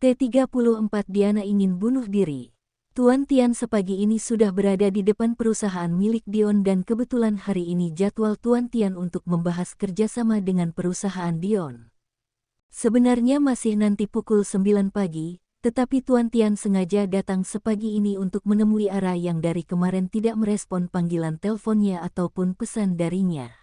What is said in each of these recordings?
T34 Diana ingin bunuh diri. Tuan Tian sepagi ini sudah berada di depan perusahaan milik Dion dan kebetulan hari ini jadwal Tuan Tian untuk membahas kerjasama dengan perusahaan Dion. Sebenarnya masih nanti pukul 9 pagi, tetapi Tuan Tian sengaja datang sepagi ini untuk menemui Ara yang dari kemarin tidak merespon panggilan teleponnya ataupun pesan darinya.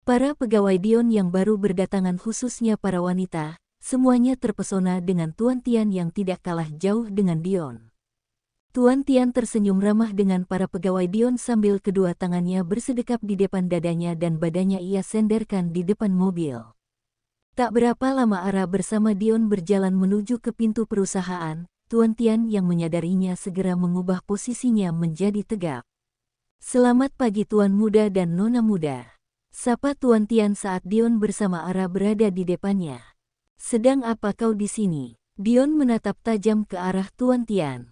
Para pegawai Dion yang baru berdatangan khususnya para wanita, semuanya terpesona dengan Tuan Tian yang tidak kalah jauh dengan Dion. Tuan Tian tersenyum ramah dengan para pegawai Dion sambil kedua tangannya bersedekap di depan dadanya dan badannya ia senderkan di depan mobil. Tak berapa lama Ara bersama Dion berjalan menuju ke pintu perusahaan. Tuan Tian yang menyadarinya segera mengubah posisinya menjadi tegap. "Selamat pagi Tuan Muda dan Nona Muda," sapa Tuan Tian saat Dion bersama Ara berada di depannya. "Sedang apa kau di sini?" Dion menatap tajam ke arah Tuan Tian.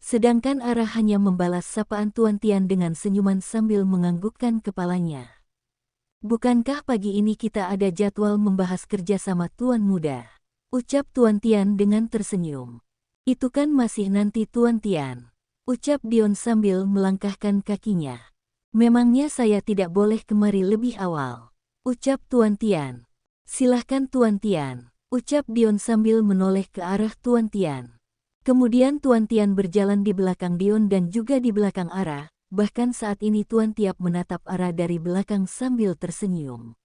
Sedangkan Ara hanya membalas sapaan Tuan Tian dengan senyuman sambil menganggukkan kepalanya. "Bukankah pagi ini kita ada jadwal membahas kerjasama Tuan Muda?" ucap Tuan Tian dengan tersenyum. "Itu kan masih nanti Tuan Tian," ucap Dion sambil melangkahkan kakinya. "Memangnya saya tidak boleh kemari lebih awal?" ucap Tuan Tian. "Silahkan Tuan Tian," ucap Dion sambil menoleh ke arah Tuan Tian. Kemudian Tuan Tian berjalan di belakang Dion dan juga di belakang Ara, bahkan saat ini Tuan Tian menatap Ara dari belakang sambil tersenyum.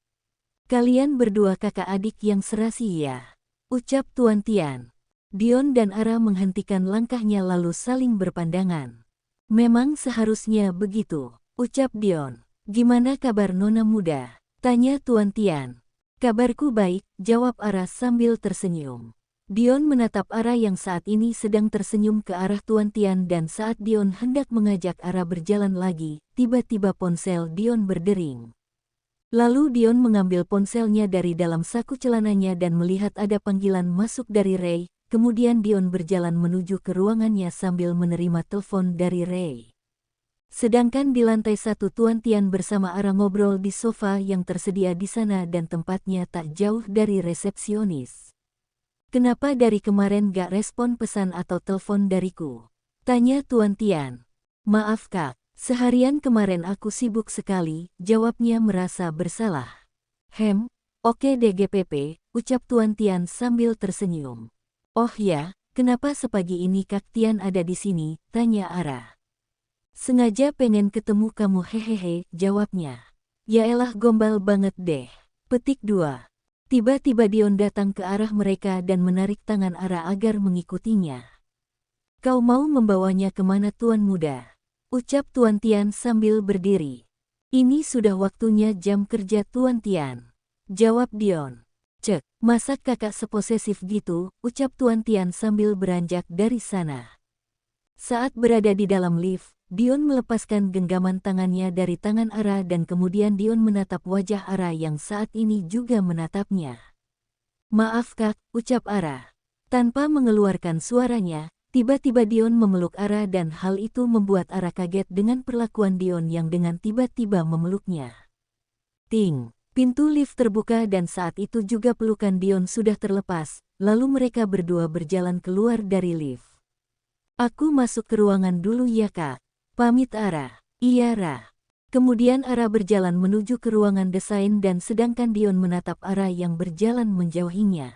"Kalian berdua kakak adik yang serasi ya?" ucap Tuan Tian. Dion dan Ara menghentikan langkahnya lalu saling berpandangan. "Memang seharusnya begitu," ucap Dion. "Gimana kabar Nona Muda?" tanya Tuan Tian. "Kabarku baik," jawab Ara sambil tersenyum. Dion menatap Ara yang saat ini sedang tersenyum ke arah Tuan Tian dan saat Dion hendak mengajak Ara berjalan lagi, tiba-tiba ponsel Dion berdering. Lalu Dion mengambil ponselnya dari dalam saku celananya dan melihat ada panggilan masuk dari Ray, kemudian Dion berjalan menuju ke ruangannya sambil menerima telepon dari Ray. Sedangkan di lantai 1 Tuan Tian bersama Ara ngobrol di sofa yang tersedia di sana dan tempatnya tak jauh dari resepsionis. "Kenapa dari kemarin gak respon pesan atau telepon dariku?" tanya Tuan Tian. "Maaf Kak, seharian kemarin aku sibuk sekali," jawabnya merasa bersalah. Oke deh GPP, ucap Tuan Tian sambil tersenyum. "Oh ya, kenapa sepagi ini Kak Tian ada di sini?" tanya Ara. "Sengaja pengen ketemu kamu hehehe," jawabnya. "Yaelah gombal banget deh." Petik 2. Tiba-tiba Dion datang ke arah mereka dan menarik tangan Ara agar mengikutinya. "Kau mau membawanya kemana Tuan Muda?" ucap Tuan Tian sambil berdiri. "Ini sudah waktunya jam kerja Tuan Tian," jawab Dion. "Cek, masa kakak seposesif gitu?" ucap Tuan Tian sambil beranjak dari sana. Saat berada di dalam lift, Dion melepaskan genggaman tangannya dari tangan Ara dan kemudian Dion menatap wajah Ara yang saat ini juga menatapnya. "Maaf Kak," ucap Ara. Tanpa mengeluarkan suaranya, tiba-tiba Dion memeluk Ara dan hal itu membuat Ara kaget dengan perlakuan Dion yang dengan tiba-tiba memeluknya. Ting! Pintu lift terbuka dan saat itu juga pelukan Dion sudah terlepas, lalu mereka berdua berjalan keluar dari lift. "Aku masuk ke ruangan dulu ya Kak," pamit Ara. "Iya Ra." Kemudian Ara berjalan menuju ke ruangan desain dan sedangkan Dion menatap Ara yang berjalan menjauhinya.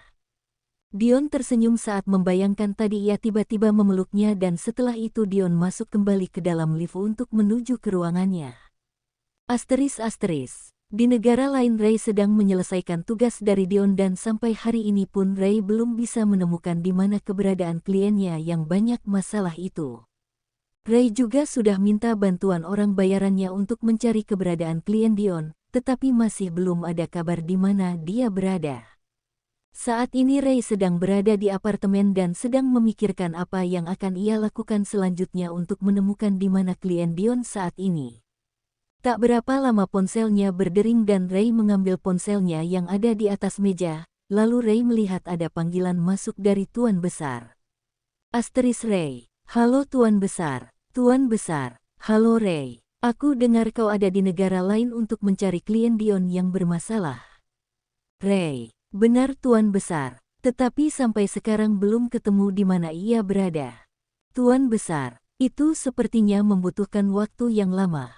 Dion tersenyum saat membayangkan tadi ia tiba-tiba memeluknya dan setelah itu Dion masuk kembali ke dalam lift untuk menuju ke ruangannya. Asteris. Di negara lain Ray sedang menyelesaikan tugas dari Dion dan sampai hari ini pun Ray belum bisa menemukan di mana keberadaan kliennya yang banyak masalah itu. Ray juga sudah minta bantuan orang bayarannya untuk mencari keberadaan klien Dion, tetapi masih belum ada kabar di mana dia berada. Saat ini Ray sedang berada di apartemen dan sedang memikirkan apa yang akan ia lakukan selanjutnya untuk menemukan di mana klien Dion saat ini. Tak berapa lama ponselnya berdering dan Ray mengambil ponselnya yang ada di atas meja, lalu Ray melihat ada panggilan masuk dari Tuan Besar. Ray. "Halo Tuan Besar." "Tuan Besar." "Halo Ray. Aku dengar kau ada di negara lain untuk mencari klien Dion yang bermasalah." "Ray." "Benar Tuan Besar. Tetapi sampai sekarang belum ketemu di mana ia berada. Tuan Besar, itu sepertinya membutuhkan waktu yang lama.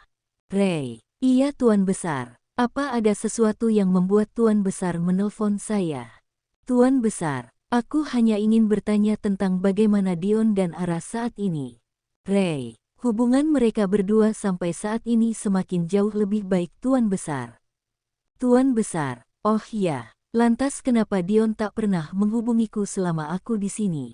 Ray, iya Tuan Besar, apa ada sesuatu yang membuat Tuan Besar menelpon saya? Tuan Besar, aku hanya ingin bertanya tentang bagaimana Dion dan Ara saat ini. Ray, hubungan mereka berdua sampai saat ini semakin jauh lebih baik Tuan Besar. Tuan Besar, oh ya, lantas kenapa Dion tak pernah menghubungiku selama aku di sini?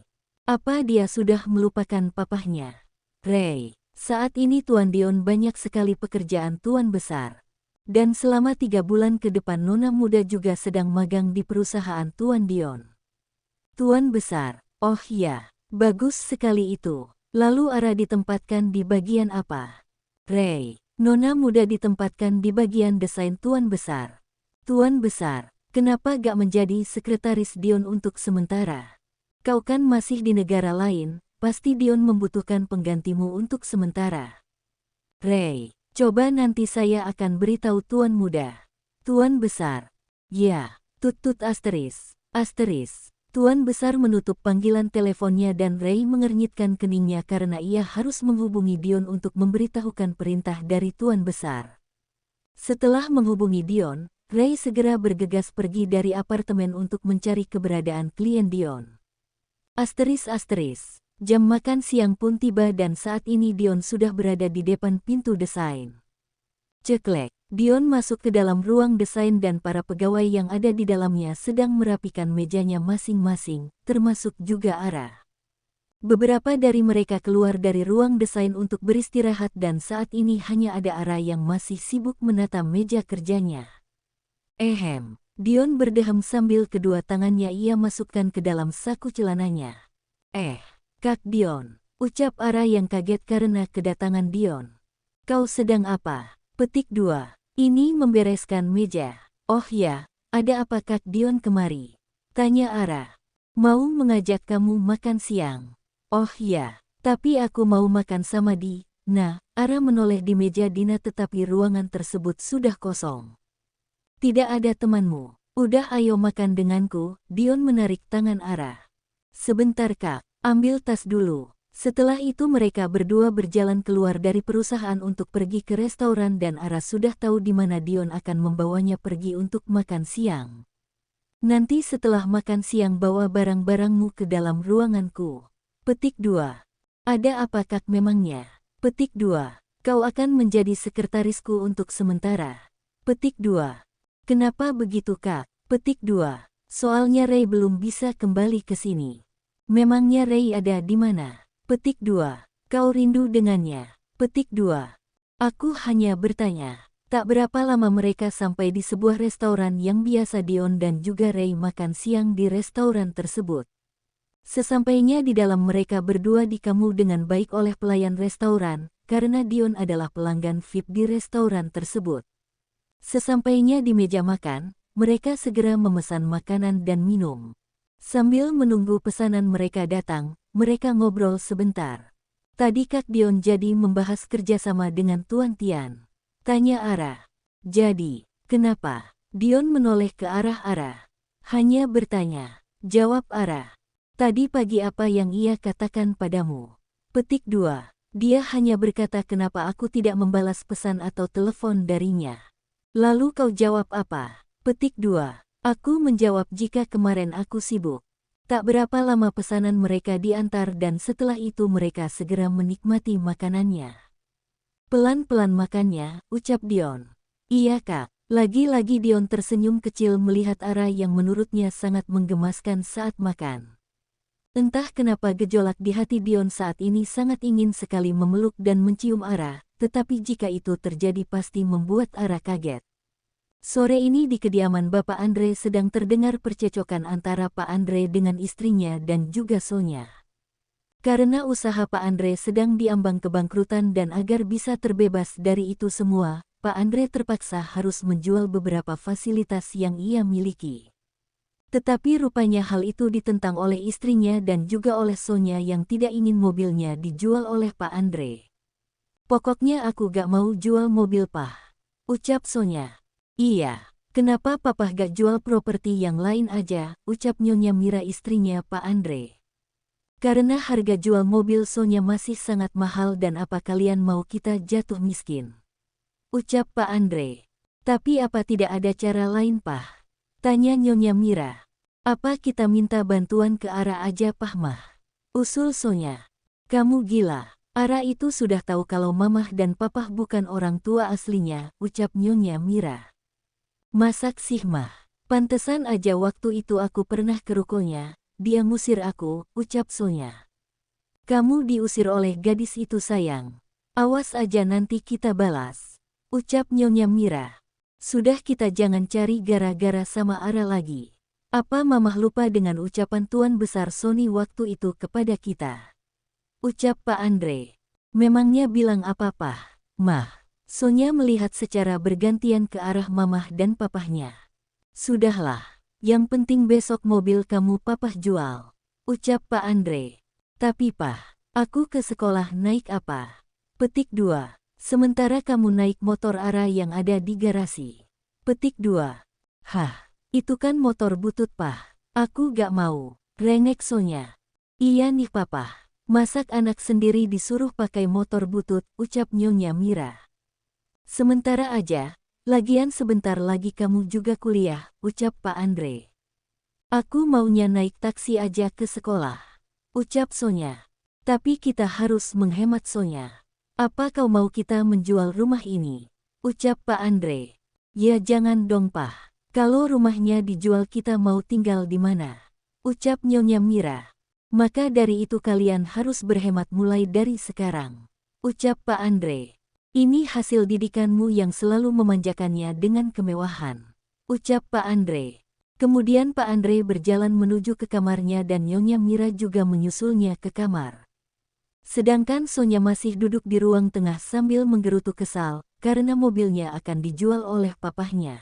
Apa dia sudah melupakan papahnya? Ray, saat ini Tuan Dion banyak sekali pekerjaan Tuan Besar. Dan selama 3 bulan ke depan Nona Muda juga sedang magang di perusahaan Tuan Dion. Tuan Besar, oh ya, bagus sekali itu. Lalu Ara ditempatkan di bagian apa? Ray, Nona Muda ditempatkan di bagian desain Tuan Besar. Tuan Besar, kenapa gak menjadi sekretaris Dion untuk sementara? Kau kan masih di negara lain, pasti Dion membutuhkan penggantimu untuk sementara. Ray, coba nanti saya akan beritahu Tuan Muda. Tuan Besar, ya, tut-tut asteris. Tuan Besar menutup panggilan teleponnya dan Ray mengernyitkan keningnya karena ia harus menghubungi Dion untuk memberitahukan perintah dari Tuan Besar. Setelah menghubungi Dion, Ray segera bergegas pergi dari apartemen untuk mencari keberadaan klien Dion. Jam makan siang pun tiba dan saat ini Dion sudah berada di depan pintu desain. Ceklek, Dion masuk ke dalam ruang desain dan para pegawai yang ada di dalamnya sedang merapikan mejanya masing-masing, termasuk juga Ara. Beberapa dari mereka keluar dari ruang desain untuk beristirahat dan saat ini hanya ada Ara yang masih sibuk menata meja kerjanya. Dion berdehem sambil kedua tangannya ia masukkan ke dalam saku celananya. Kak Dion, ucap Ara yang kaget karena kedatangan Dion. Kau sedang apa? Petik 2. Ini membereskan meja. Oh ya, ada apa Kak Dion kemari? Tanya Ara. Mau mengajak kamu makan siang. Oh ya, tapi aku mau makan sama di. Nah, Ara menoleh di meja Dina tetapi ruangan tersebut sudah kosong. Tidak ada temanmu. Udah ayo makan denganku, Dion menarik tangan Ara. Sebentar Kak, ambil tas dulu. Setelah itu mereka berdua berjalan keluar dari perusahaan untuk pergi ke restoran dan Ara sudah tahu di mana Dion akan membawanya pergi untuk makan siang. Nanti setelah makan siang bawa barang-barangmu ke dalam ruanganku. Petik 2. Ada apa Kak memangnya? Petik 2. Kau akan menjadi sekretarisku untuk sementara. Petik 2. Kenapa begitu Kak? Petik 2. Soalnya Ray belum bisa kembali ke sini. Memangnya Ray ada di mana? Petik 2. Kau rindu dengannya. Petik 2. Aku hanya bertanya. Tak berapa lama mereka sampai di sebuah restoran yang biasa Dion dan juga Ray makan siang di restoran tersebut. Sesampainya di dalam mereka berdua dikamu dengan baik oleh pelayan restoran, karena Dion adalah pelanggan VIP di restoran tersebut. Sesampainya di meja makan, mereka segera memesan makanan dan minum. Sambil menunggu pesanan mereka datang, mereka ngobrol sebentar. Tadi Kak Dion jadi membahas kerjasama dengan Tuan Tian. Tanya Ara. Jadi, kenapa? Dion menoleh ke arah Ara. Hanya bertanya. Jawab Ara. Tadi pagi apa yang ia katakan padamu? Petik 2. Dia hanya berkata kenapa aku tidak membalas pesan atau telepon darinya. Lalu kau jawab apa? Petik 2. Aku menjawab jika kemarin aku sibuk. Tak berapa lama pesanan mereka diantar dan setelah itu mereka segera menikmati makanannya. Pelan-pelan makannya, ucap Dion. Iya Kak. Lagi-lagi Dion tersenyum kecil melihat Ara yang menurutnya sangat menggemaskan saat makan. Entah kenapa gejolak di hati Dion saat ini sangat ingin sekali memeluk dan mencium Ara, tetapi jika itu terjadi pasti membuat Ara kaget. Sore ini di kediaman Bapak Andre sedang terdengar percecokan antara Pak Andre dengan istrinya dan juga Sonya. Karena usaha Pak Andre sedang diambang kebangkrutan dan agar bisa terbebas dari itu semua, Pak Andre terpaksa harus menjual beberapa fasilitas yang ia miliki. Tetapi rupanya hal itu ditentang oleh istrinya dan juga oleh Sonya yang tidak ingin mobilnya dijual oleh Pak Andre. Pokoknya aku gak mau jual mobil Pak, ucap Sonya. Iya, Kenapa Papa gak jual properti yang lain aja, ucap Nyonya Mira istrinya Pak Andre. Karena harga jual mobil Sonya masih sangat mahal dan apa kalian mau kita jatuh miskin? Ucap Pak Andre. Tapi apa tidak ada cara lain Pak? Tanya Nyonya Mira. Apa kita minta bantuan ke Ara aja Pak Mah? Usul Sonya. Kamu gila. Ara itu sudah tahu kalau Mamah dan Papah bukan orang tua aslinya, ucap Nyonya Mira. Masak sih Mah. Pantesan aja waktu itu aku pernah ke rukonya, dia ngusir aku, ucap Sonya. Kamu diusir oleh gadis itu sayang. Awas aja nanti kita balas. Ucap Nyonya Mira. Sudah kita jangan cari gara-gara sama Ara lagi. Apa Mamah lupa dengan ucapan Tuan Besar Sony waktu itu kepada kita? Ucap Pak Andre. Memangnya bilang apa-apa, Mah? Sonya melihat secara bergantian ke arah Mamah dan Papahnya. Sudahlah, yang penting besok mobil kamu Papah jual. Ucap Pak Andre. Tapi Pah, aku ke sekolah naik apa? Petik 2. Sementara kamu naik motor Ara yang ada di garasi. Petik 2. Hah, itu kan motor butut Pah. Aku gak mau. Rengek Sonya. Iya nih Papah. Masak anak sendiri disuruh pakai motor butut, ucap Nyonya Mira. Sementara aja, lagian sebentar lagi kamu juga kuliah, ucap Pak Andre. Aku maunya naik taksi aja ke sekolah, ucap Sonya. Tapi kita harus menghemat Sonya. Apa kau mau kita menjual rumah ini? Ucap Pak Andre. Ya jangan dong Pak. Kalau rumahnya dijual kita mau tinggal di mana? Ucap Nyonya Mira. Maka dari itu kalian harus berhemat mulai dari sekarang. Ucap Pak Andre. Ini hasil didikanmu yang selalu memanjakannya dengan kemewahan. Ucap Pak Andre. Kemudian Pak Andre berjalan menuju ke kamarnya dan Nyonya Mira juga menyusulnya ke kamar. Sedangkan Sonya masih duduk di ruang tengah sambil menggerutu kesal, karena mobilnya akan dijual oleh papahnya.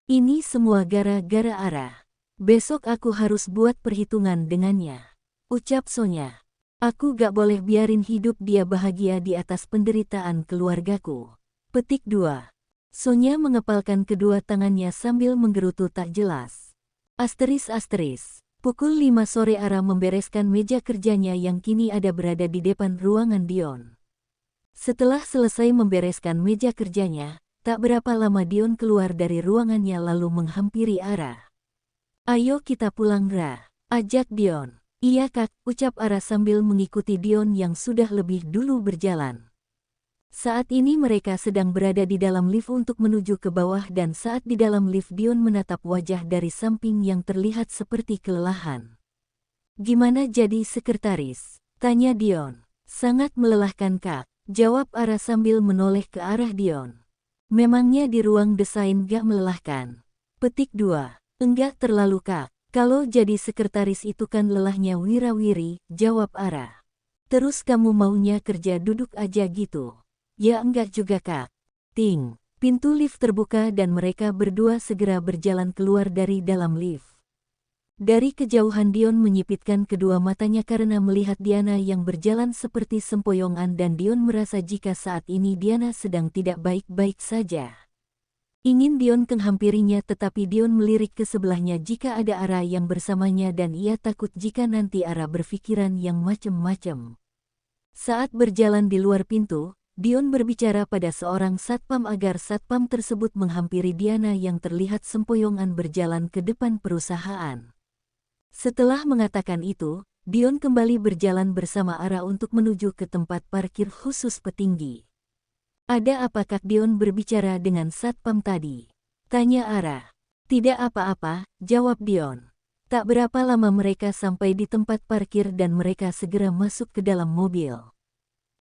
Ini semua gara-gara Ara. Besok aku harus buat perhitungan dengannya. Ucap Sonya. Aku gak boleh biarin hidup dia bahagia di atas penderitaan keluargaku. Petik 2. Sonya mengepalkan kedua tangannya sambil menggerutu tak jelas. Asteris. Pukul 5 sore Ara membereskan meja kerjanya yang kini ada berada di depan ruangan Dion. Setelah selesai membereskan meja kerjanya, tak berapa lama Dion keluar dari ruangannya lalu menghampiri Ara. Ayo kita pulang Ra, ajak Dion. Iya kak, ucap Ara sambil mengikuti Dion yang sudah lebih dulu berjalan. Saat ini mereka sedang berada di dalam lift untuk menuju ke bawah dan saat di dalam lift Dion menatap wajah dari samping yang terlihat seperti kelelahan. Gimana jadi sekretaris? Tanya Dion. Sangat melelahkan kak, jawab Ara sambil menoleh ke arah Dion. Memangnya di ruang desain gak melelahkan? Petik 2. Enggak terlalu kak. Kalau jadi sekretaris itu kan lelahnya wirawiri, jawab Ara. Terus kamu maunya kerja duduk aja gitu? Ya enggak juga kak. Ting, pintu lift terbuka dan mereka berdua segera berjalan keluar dari dalam lift. Dari kejauhan Dion menyipitkan kedua matanya karena melihat Diana yang berjalan seperti sempoyongan dan Dion merasa jika saat ini Diana sedang tidak baik-baik saja. Ingin Dion menghampirinya tetapi Dion melirik ke sebelahnya jika ada Ara yang bersamanya dan ia takut jika nanti Ara berpikiran yang macem-macem. Saat berjalan di luar pintu, Dion berbicara pada seorang satpam agar satpam tersebut menghampiri Diana yang terlihat sempoyongan berjalan ke depan perusahaan. Setelah mengatakan itu, Dion kembali berjalan bersama Ara untuk menuju ke tempat parkir khusus petinggi. Ada apa Kak Dion berbicara dengan satpam tadi? Tanya Ara. Tidak apa-apa, jawab Dion. Tak berapa lama mereka sampai di tempat parkir dan mereka segera masuk ke dalam mobil.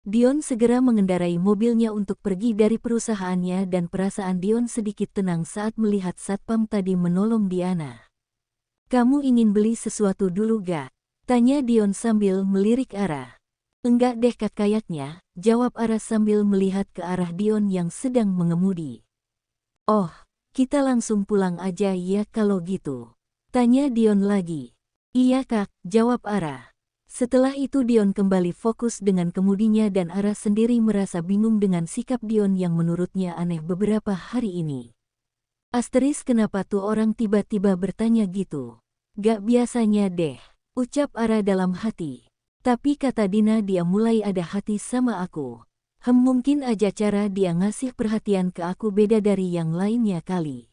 Dion segera mengendarai mobilnya untuk pergi dari perusahaannya dan perasaan Dion sedikit tenang saat melihat satpam tadi menolong Diana. Kamu ingin beli sesuatu dulu gak? Tanya Dion sambil melirik Ara. Enggak deh kak kayaknya, jawab Ara sambil melihat ke arah Dion yang sedang mengemudi. Oh, kita langsung pulang aja ya kalau gitu. Tanya Dion lagi. Iya kak, jawab Ara. Setelah itu Dion kembali fokus dengan kemudinya dan Ara sendiri merasa bingung dengan sikap Dion yang menurutnya aneh beberapa hari ini. Asteris kenapa tuh orang tiba-tiba bertanya gitu? Gak biasanya deh, ucap Ara dalam hati. Tapi kata Dina dia mulai ada hati sama aku. Mungkin aja cara dia ngasih perhatian ke aku beda dari yang lainnya kali.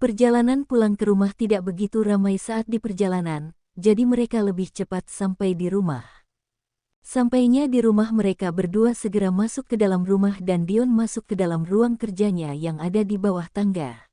Perjalanan pulang ke rumah tidak begitu ramai saat di perjalanan, jadi mereka lebih cepat sampai di rumah. Sampainya di rumah mereka berdua segera masuk ke dalam rumah dan Dion masuk ke dalam ruang kerjanya yang ada di bawah tangga.